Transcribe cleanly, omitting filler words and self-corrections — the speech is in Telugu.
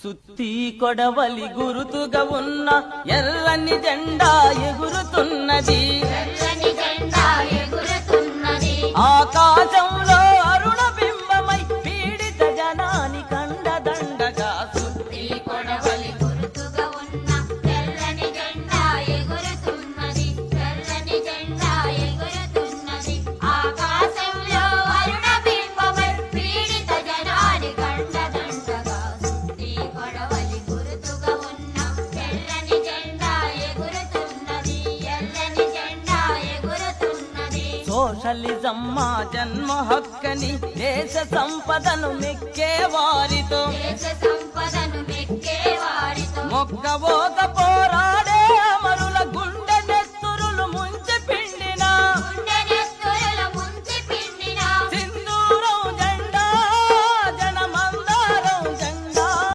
సుత్తి కొడవలి గురుతుగా ఉన్న ఎర్రని జెండా ఎగురుతున్నది. ఆకాశంలో అరుణ బింబమై పీడిత జనాని కండదండగా సుత్తి కొడవలి గురుతుగా ఉన్న ఎర్రని జెండా ఎగురుతున్నది. ఎర్రని జెండా ఎగురుతున్నది. ఆకాశంలో అరుణ బింబమై పీడిత జనాని కండదండగా సుత్తి కొడవలి గురుతుగా ఉన్న ఎర్రని జెండా ఎగురుతున్నది. ఎర్రని జెండా ఎగురుతున్నది. సోషలిజం మా జన్మ హక్కని దేశ సంపదను మెక్కే వారితో దేశ సంపదను మెక్కే వారితో మొక్కవో